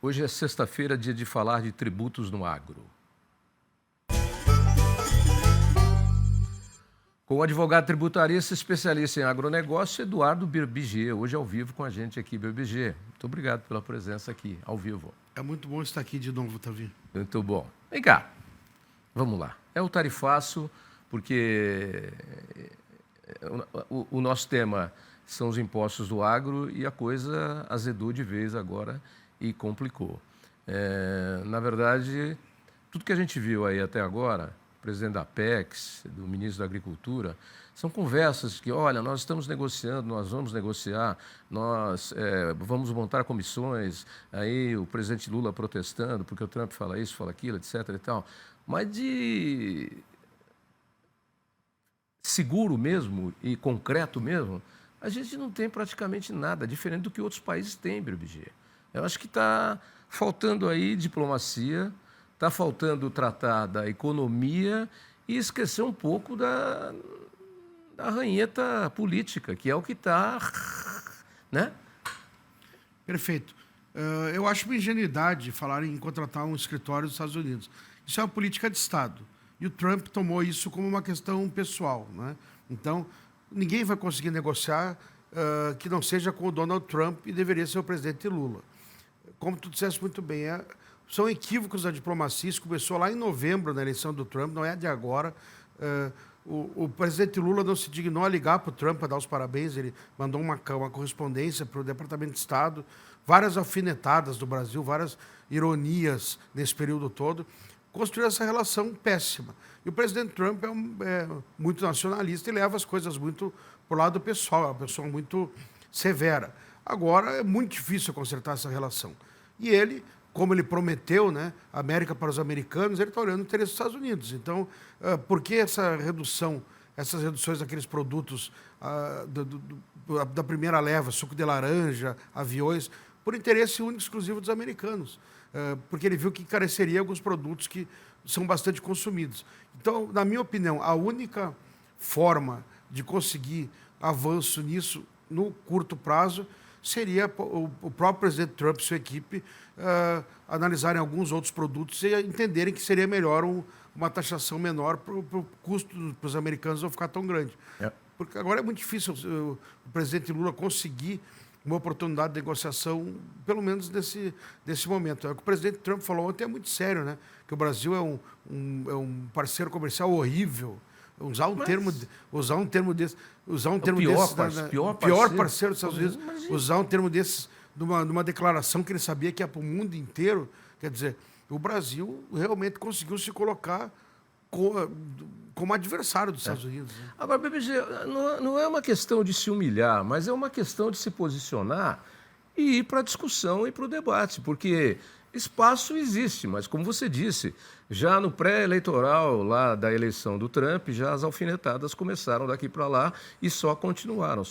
Hoje é sexta-feira, dia de falar de tributos no agro. Com o advogado tributarista especialista em agronegócio, Eduardo Birbigê, hoje ao vivo com a gente aqui, Birbigê. Muito obrigado pela presença aqui, ao vivo. É muito bom estar aqui de novo, Tavi. Muito bom. Vem cá, vamos lá. É o tarifaço, porque o nosso tema são os impostos do agro e a coisa azedou de vez agora e complicou. Na verdade, tudo que a gente viu aí até agora, o presidente da Apex, do ministro da Agricultura, são conversas que, olha, nós estamos negociando, nós vamos negociar, nós vamos montar comissões, aí o presidente Lula protestando, porque o Trump fala isso, fala aquilo, etc. e tal. Mas de seguro mesmo e concreto mesmo, a gente não tem praticamente nada, diferente do que outros países têm, Birbigê. Eu acho que está faltando aí diplomacia, está faltando tratar da economia e esquecer um pouco da ranheta política, que é o que está, né? Perfeito. Eu acho uma ingenuidade falar em contratar um escritório dos Estados Unidos. Isso é uma política de Estado. E o Trump tomou isso como uma questão pessoal, né? Então, ninguém vai conseguir negociar que não seja com o Donald Trump e deveria ser o presidente Lula. Como tu disseste muito bem, são equívocos da diplomacia. Isso começou lá em novembro, na eleição do Trump, não é de agora. O presidente Lula não se dignou a ligar para o Trump para dar os parabéns. Ele mandou uma correspondência para o Departamento de Estado, várias alfinetadas do Brasil, várias ironias nesse período todo. Construiu essa relação péssima. E o presidente Trump é muito nacionalista e leva as coisas muito para o lado pessoal, é uma pessoa muito severa. Agora é muito difícil consertar essa relação. E ele, como ele prometeu, né, América para os americanos, ele está olhando o interesse dos Estados Unidos. Então, por que essas reduções daqueles produtos da primeira leva, suco de laranja, aviões, por interesse único e exclusivo dos americanos? Porque ele viu que encareceria alguns produtos que são bastante consumidos. Então, na minha opinião, a única forma de conseguir avanço nisso, no curto prazo, seria o próprio presidente Trump e sua equipe analisarem alguns outros produtos e entenderem que seria melhor uma taxação menor para o custo para os americanos não ficar tão grande. Porque agora é muito difícil o presidente Lula conseguir uma oportunidade de negociação, pelo menos desse momento. O que o presidente Trump falou ontem é muito sério, né? Que o Brasil é um parceiro comercial horrível. Usar um termo desse, pior parceiro dos Estados Unidos, usar um termo desses numa declaração que ele sabia que ia para o mundo inteiro. Quer dizer, o Brasil realmente conseguiu se colocar como adversário dos Estados Unidos. Né? Agora, BBG, não é uma questão de se humilhar, mas é uma questão de se posicionar e ir para a discussão e para o debate, porque espaço existe, mas como você disse, já no pré-eleitoral lá da eleição do Trump, já as alfinetadas começaram daqui para lá e só continuaram.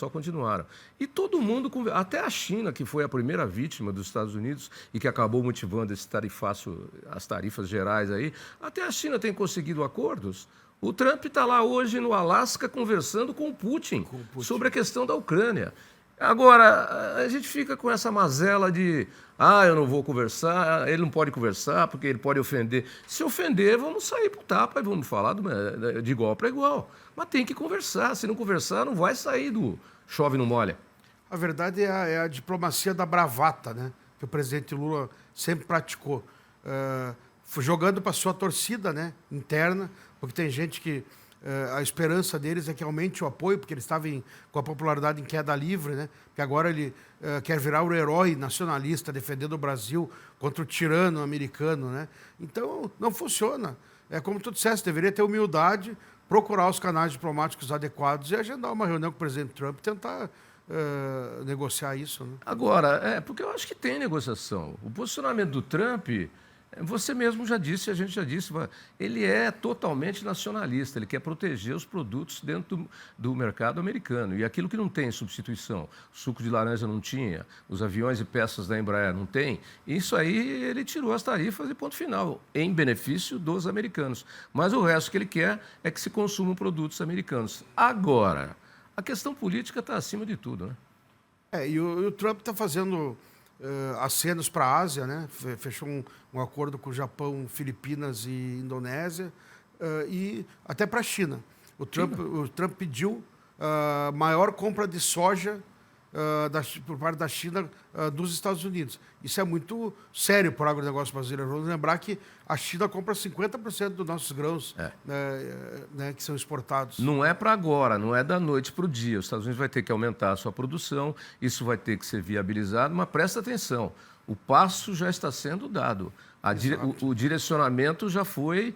E todo mundo, até a China, que foi a primeira vítima dos Estados Unidos e que acabou motivando esse tarifaço, as tarifas gerais aí, até a China tem conseguido acordos. O Trump está lá hoje no Alasca conversando com o Putin sobre a questão da Ucrânia. Agora, a gente fica com essa mazela de eu não vou conversar, ele não pode conversar porque ele pode ofender. Se ofender, vamos sair para o tapa e vamos falar de igual para igual. Mas tem que conversar, se não conversar, não vai sair do chove não molha. A verdade é a diplomacia da bravata, né? Que o presidente Lula sempre praticou. Jogando para a sua torcida, né, interna, porque tem gente que a esperança deles é que aumente o apoio, porque ele estava com a popularidade em queda livre, né? Que agora ele quer virar o herói nacionalista, defendendo o Brasil contra o tirano americano, né? Então, não funciona. É como tu disseste, deveria ter humildade, procurar os canais diplomáticos adequados e agendar uma reunião com o presidente Trump e tentar negociar isso. Né? Agora, porque eu acho que tem negociação. O posicionamento do Trump... Você mesmo já disse, a gente já disse, ele é totalmente nacionalista, ele quer proteger os produtos dentro do mercado americano. E aquilo que não tem substituição, suco de laranja não tinha, os aviões e peças da Embraer não tem, isso aí ele tirou as tarifas e ponto final, em benefício dos americanos. Mas o resto que ele quer é que se consumam produtos americanos. Agora, a questão política está acima de tudo, né? E o Trump está fazendo acenos para a Ásia, né? Fechou um acordo com o Japão, Filipinas e Indonésia, e até para a China. O Trump pediu maior compra de soja por parte da China dos Estados Unidos. Isso é muito sério para o agronegócio brasileiro. Vamos lembrar que a China compra 50% dos nossos grãos né, que são exportados. Não é para agora, não é da noite para o dia. Os Estados Unidos vai ter que aumentar a sua produção, isso vai ter que ser viabilizado, mas presta atenção, o passo já está sendo dado. O direcionamento já foi,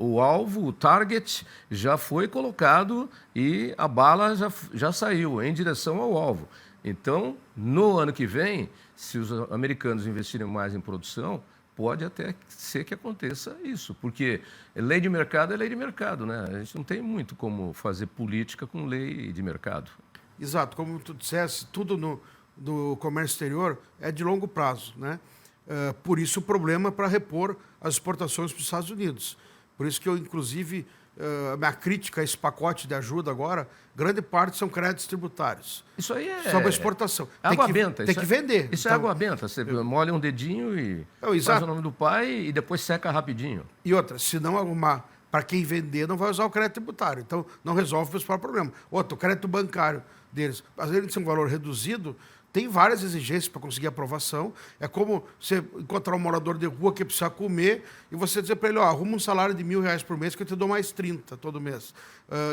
o alvo, o target já foi colocado e a bala já saiu em direção ao alvo. Então, no ano que vem, se os americanos investirem mais em produção, pode até ser que aconteça isso, porque lei de mercado é lei de mercado, né? A gente não tem muito como fazer política com lei de mercado. Exato, como tu disseste, tudo no comércio exterior é de longo prazo, né? Por isso o problema para repor as exportações para os Estados Unidos. Por isso que eu, inclusive, a minha crítica a esse pacote de ajuda agora, grande parte são créditos tributários. Isso aí é... Sobre a exportação. Água benta. Tem que vender. Isso é água benta. Você molha um dedinho e faz o nome do pai e depois seca rapidinho. E outra, se não arrumar para quem vender, não vai usar o crédito tributário. Então, não resolve o principal problema. Outro, o crédito bancário deles. Às vezes, tem um valor reduzido, tem várias exigências para conseguir aprovação. É como você encontrar um morador de rua que precisa comer e você dizer para ele, arruma um salário de R$1.000 por mês que eu te dou mais 30 todo mês.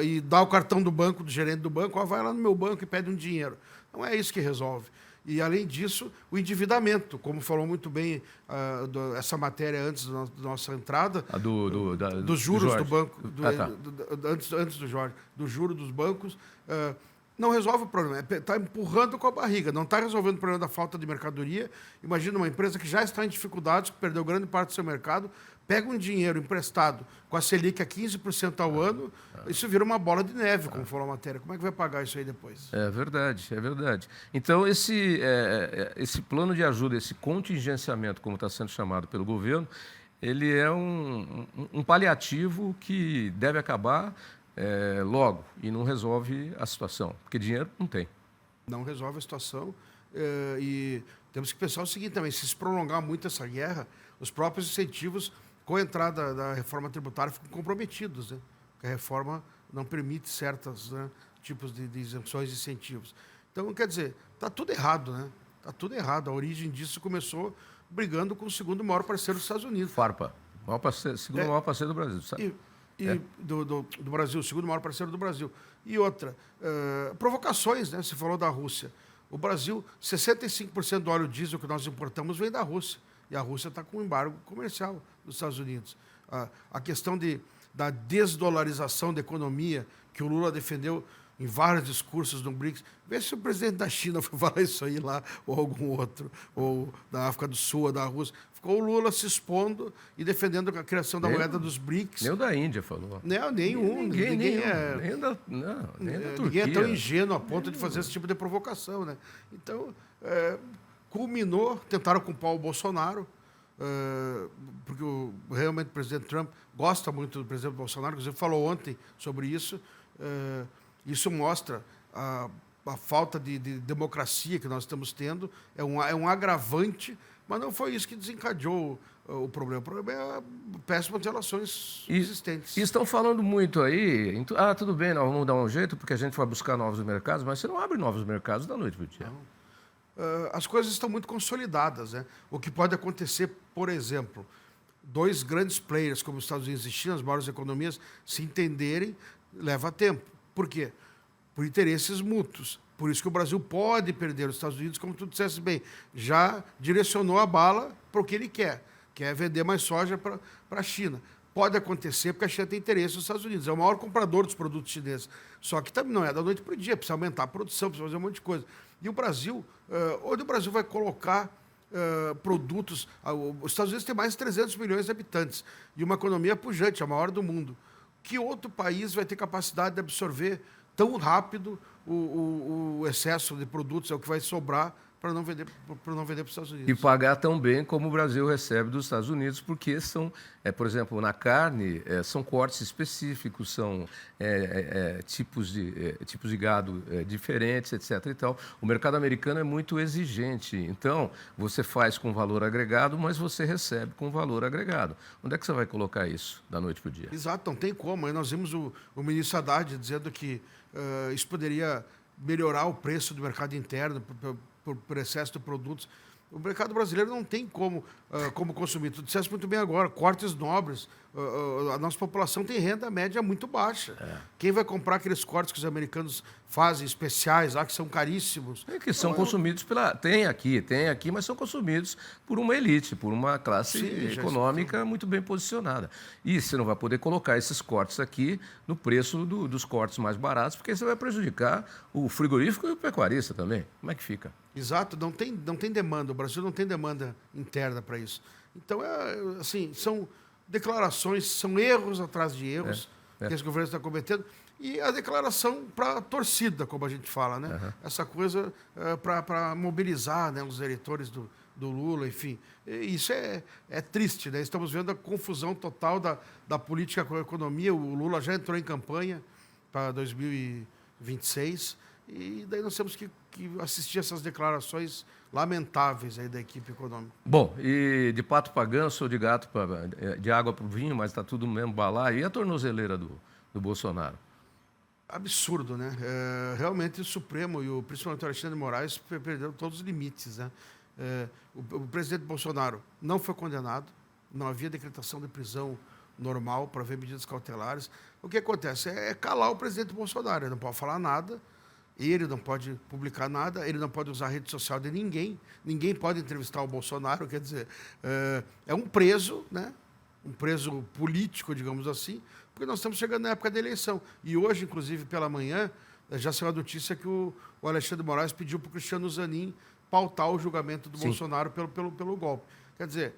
E dá o cartão do banco, do gerente do banco, vai lá no meu banco e pede um dinheiro. Não é isso que resolve. E, além disso, o endividamento, como falou muito bem essa matéria antes da nossa entrada, dos juros do banco, antes do Jorge, do juro dos bancos, não resolve o problema, está empurrando com a barriga, não está resolvendo o problema da falta de mercadoria. Imagina uma empresa que já está em dificuldades, que perdeu grande parte do seu mercado, pega um dinheiro emprestado com a Selic a 15% ao ano, isso vira uma bola de neve, como falou a matéria. Como é que vai pagar isso aí depois? É verdade, é verdade. Então, esse plano de ajuda, esse contingenciamento, como está sendo chamado pelo governo, ele é um paliativo que deve acabar logo e não resolve a situação, porque dinheiro não tem. Não resolve a situação e temos que pensar o seguinte também, se prolongar muito essa guerra, os próprios incentivos com a entrada da reforma tributária ficam comprometidos, né? Porque a reforma não permite certos tipos de isenções e incentivos. Então, quer dizer, está tudo errado, né? Está tudo errado. A origem disso começou brigando com o segundo maior parceiro dos Estados Unidos. Farpa, segundo maior parceiro do Brasil, sabe? Do Brasil, o segundo maior parceiro do Brasil. E outra, provocações, né? Você falou da Rússia. O Brasil, 65% do óleo diesel que nós importamos vem da Rússia. E a Rússia está com um embargo comercial dos Estados Unidos. A questão da desdolarização da economia, que o Lula defendeu em vários discursos no BRICS. Vê se o presidente da China foi falar isso aí lá, ou algum outro, ou da África do Sul, ou da Rússia. Ficou o Lula se expondo e defendendo a criação da moeda dos BRICS. Nem o da Índia falou. Não, nenhum. Ninguém da Turquia. Ninguém é tão ingênuo a ponto de fazer esse tipo de provocação, né? Então, culminou, tentaram culpar o Bolsonaro, porque realmente o presidente Trump gosta muito do presidente Bolsonaro, inclusive falou ontem sobre isso. Isso mostra a falta de democracia que nós estamos tendo, é um agravante, mas não foi isso que desencadeou o problema. O problema é péssimas relações existentes. E estão falando muito aí, tudo bem, nós vamos dar um jeito porque a gente vai buscar novos mercados, mas você não abre novos mercados da noite para o dia. Não. As coisas estão muito consolidadas, né? O que pode acontecer, por exemplo, dois grandes players como os Estados Unidos e China, as maiores economias, se entenderem, leva tempo. Por quê? Por interesses mútuos. Por isso que o Brasil pode perder. Os Estados Unidos, como tu disseste bem, já direcionou a bala para o que ele quer vender mais soja para a China. Pode acontecer porque a China tem interesse nos Estados Unidos. É o maior comprador dos produtos chineses. Só que também não é da noite para o dia. Precisa aumentar a produção, precisa fazer um monte de coisa. E o Brasil, onde o Brasil vai colocar produtos... Os Estados Unidos têm mais de 300 milhões de habitantes e uma economia pujante, a maior do mundo. Que outro país vai ter capacidade de absorver tão rápido o excesso de produtos, é o que vai sobrar para não vender para os Estados E Unidos. pagar tão bem como o Brasil recebe dos Estados Unidos, porque são, por exemplo, na carne, são cortes específicos, são tipos de gado diferentes, etc. E tal. O mercado americano é muito exigente. Então, você faz com valor agregado, mas você recebe com valor agregado. Onde é que você vai colocar isso da noite para o dia? Exato, não tem como. Aí nós vimos o ministro Haddad dizendo que isso poderia melhorar o preço do mercado interno por excesso de produtos. O mercado brasileiro não tem como consumir. Tu disseste muito bem agora, cortes nobres. A nossa população tem renda média muito baixa. Quem vai comprar aqueles cortes que os americanos fazem, especiais, lá, que são caríssimos? Que são consumidos pela... Tem aqui, mas são consumidos por uma elite, por uma classe econômica muito bem posicionada. E você não vai poder colocar esses cortes aqui no preço dos cortes mais baratos, porque você vai prejudicar o frigorífico e o pecuarista também. Como é que fica? Exato, não tem demanda. O Brasil não tem demanda interna para isso. Então, assim, são declarações, são erros atrás de erros que esse governo está cometendo. E a declaração para a torcida, como a gente fala, né? Essa coisa para mobilizar, né, os eleitores do Lula, enfim. E isso é triste, né? Estamos vendo a confusão total da política com a economia. O Lula já entrou em campanha para 2026 e daí nós temos que assistir essas declarações lamentáveis aí da equipe econômica. Bom, e de pato para ganso ou de gato de água para o vinho, mas está tudo no mesmo balaio. E a tornozeleira do Bolsonaro? Absurdo, né? Realmente o Supremo e principalmente o Alexandre de Moraes perderam todos os limites, né? O presidente Bolsonaro não foi condenado, não havia decretação de prisão normal para ver medidas cautelares. O que acontece é calar o presidente Bolsonaro, ele não pode falar nada, ele não pode publicar nada, ele não pode usar a rede social de ninguém pode entrevistar o Bolsonaro, quer dizer, é um preso, né? Um preso político, digamos assim, porque nós estamos chegando na época da eleição. E hoje, inclusive, pela manhã, já saiu a notícia que o Alexandre de Moraes pediu para o Cristiano Zanin pautar o julgamento do Bolsonaro pelo golpe. Quer dizer,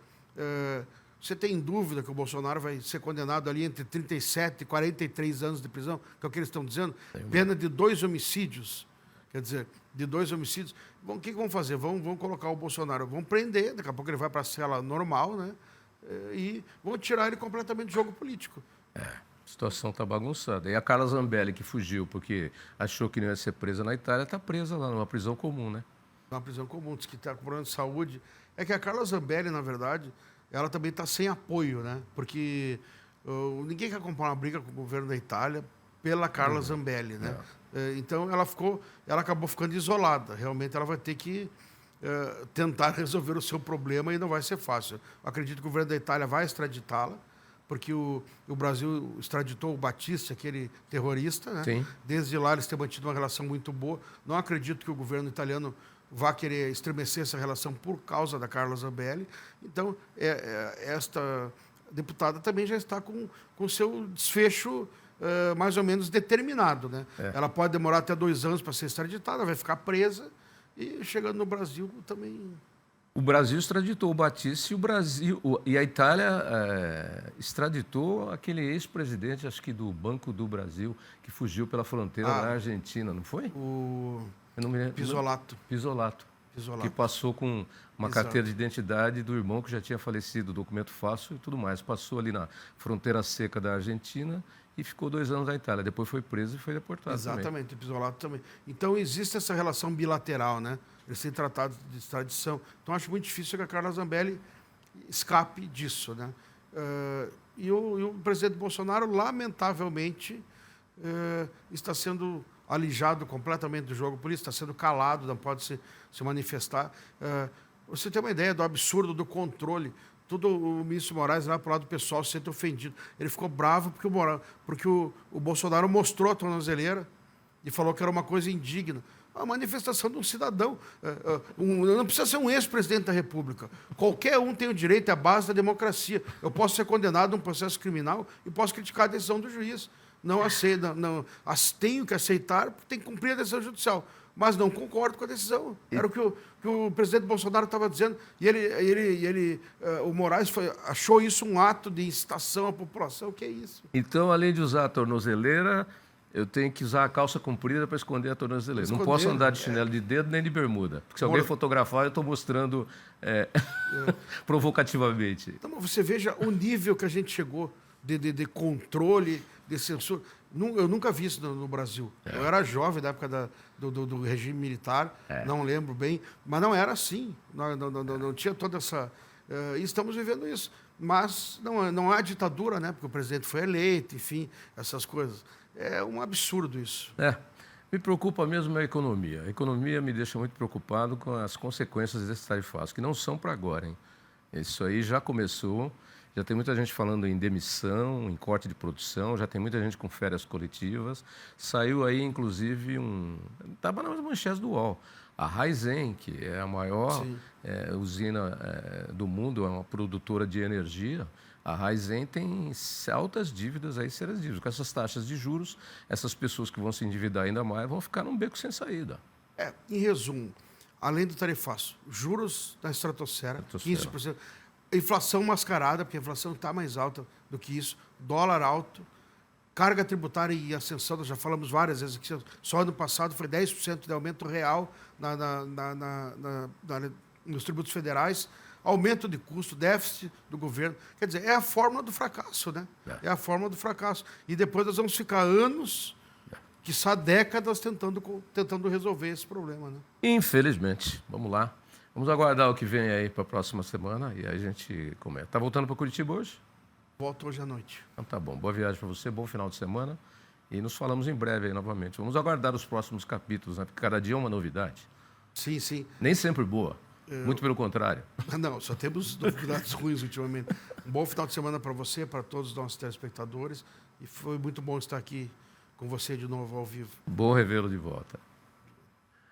você tem dúvida que o Bolsonaro vai ser condenado ali entre 37 e 43 anos de prisão, que é o que eles estão dizendo? Pena de 2 homicídios. Quer dizer, de 2 homicídios. Bom, o que vão fazer? Vão colocar o Bolsonaro, vão prender, daqui a pouco ele vai para a cela normal, né? E vão tirar ele completamente do jogo político. A situação está bagunçada. E a Carla Zambelli, que fugiu porque achou que não ia ser presa na Itália, está presa lá numa prisão comum, né? Numa prisão comum, diz que está com problema de saúde. É que a Carla Zambelli, na verdade, ela também está sem apoio, né? Porque ninguém quer comprar uma briga com o governo da Itália pela Carla Zambelli, né? Então ela acabou ficando isolada. Realmente ela vai ter que tentar resolver o seu problema e não vai ser fácil. Eu acredito que o governo da Itália vai extraditá-la, porque o Brasil extraditou o Battisti, aquele terrorista, né? Sim. Desde lá eles têm mantido uma relação muito boa. Não acredito que o governo italiano vá querer estremecer essa relação por causa da Carla Zambelli. Então, esta deputada também já está com o seu desfecho mais ou menos determinado, né? Ela pode demorar até 2 anos para ser extraditada, vai ficar presa e chegando no Brasil também... O Brasil extraditou o Battisti e a Itália extraditou aquele ex-presidente, acho que do Banco do Brasil, que fugiu pela fronteira da Argentina, não foi? O Eu não me lembro. Pisolato. Pisolato. Que passou com uma carteira de identidade do irmão que já tinha falecido, documento falso e tudo mais. Passou ali na fronteira seca da Argentina e ficou 2 anos na Itália. Depois foi preso e foi deportado. Exatamente, o Pisolato também. Então, existe essa relação bilateral, né? Eles têm tratado de extradição. Então, acho muito difícil que a Carla Zambelli escape disso, né? E o presidente Bolsonaro, lamentavelmente, está sendo alijado completamente do jogo político, está sendo calado, não pode se manifestar. Você tem uma ideia do absurdo do controle. Tudo o ministro Moraes, lá para o lado pessoal, se sente ofendido. Ele ficou bravo porque o Bolsonaro mostrou a tornozeleira e falou que era uma coisa indigna. A manifestação de um cidadão. Não precisa ser um ex-presidente da República. Qualquer um tem o direito à base da democracia. Eu posso ser condenado a um processo criminal e posso criticar a decisão do juiz. Tenho que aceitar, porque tem que cumprir a decisão judicial. Mas não concordo com a decisão. Era o que o presidente Bolsonaro estava dizendo. E o Moraes achou isso um ato de incitação à população. O que é isso? Então, além de usar a tornozeleira, eu tenho que usar a calça comprida para esconder a tornozeleira. Não Esconder, posso andar de chinelo de dedo nem de bermuda. Porque se alguém fotografar, eu estou mostrando provocativamente. Então, você veja o nível que a gente chegou de controle, de censura. Eu nunca vi isso no Brasil. Eu era jovem da época do regime militar, não lembro bem, mas não era assim. Não tinha toda essa... e estamos vivendo isso. Mas não há ditadura, né? Porque o presidente foi eleito, enfim, essas coisas. É um absurdo isso. Me preocupa mesmo a economia. A economia me deixa muito preocupado com as consequências desse tarifaço, que não são para agora, hein? Isso aí já começou, já tem muita gente falando em demissão, em corte de produção, já tem muita gente com férias coletivas. Saiu aí, inclusive, estava nas manchetes do UOL. A Raizen, que é a maior usina do mundo, é uma produtora de energia, a Raizen tem altas dívidas, aí sérias dívidas. Com essas taxas de juros, essas pessoas que vão se endividar ainda mais vão ficar num beco sem saída. Em resumo, além do tarifaço, juros na estratosfera, 15%, inflação mascarada, porque a inflação está mais alta do que isso, dólar alto, carga tributária e ascensão, nós já falamos várias vezes aqui, só ano passado foi 10% de aumento real nos tributos federais, aumento de custo, déficit do governo. Quer dizer, é a fórmula do fracasso, né? É a fórmula do fracasso. E depois nós vamos ficar anos, quiçá décadas, tentando resolver esse problema, né? Infelizmente. Vamos lá. Vamos aguardar o que vem aí para a próxima semana e aí a gente começa. Tá voltando para Curitiba hoje? Volto hoje à noite. Então tá bom. Boa viagem para você, bom final de semana. E nos falamos em breve aí novamente. Vamos aguardar os próximos capítulos, né? Porque cada dia é uma novidade. Sim, sim. Nem sempre boa. Muito pelo contrário. Não, só temos novidades ruins ultimamente. Um bom final de semana para você, para todos os nossos telespectadores. E foi muito bom estar aqui com você de novo ao vivo. Bom revê-lo de volta.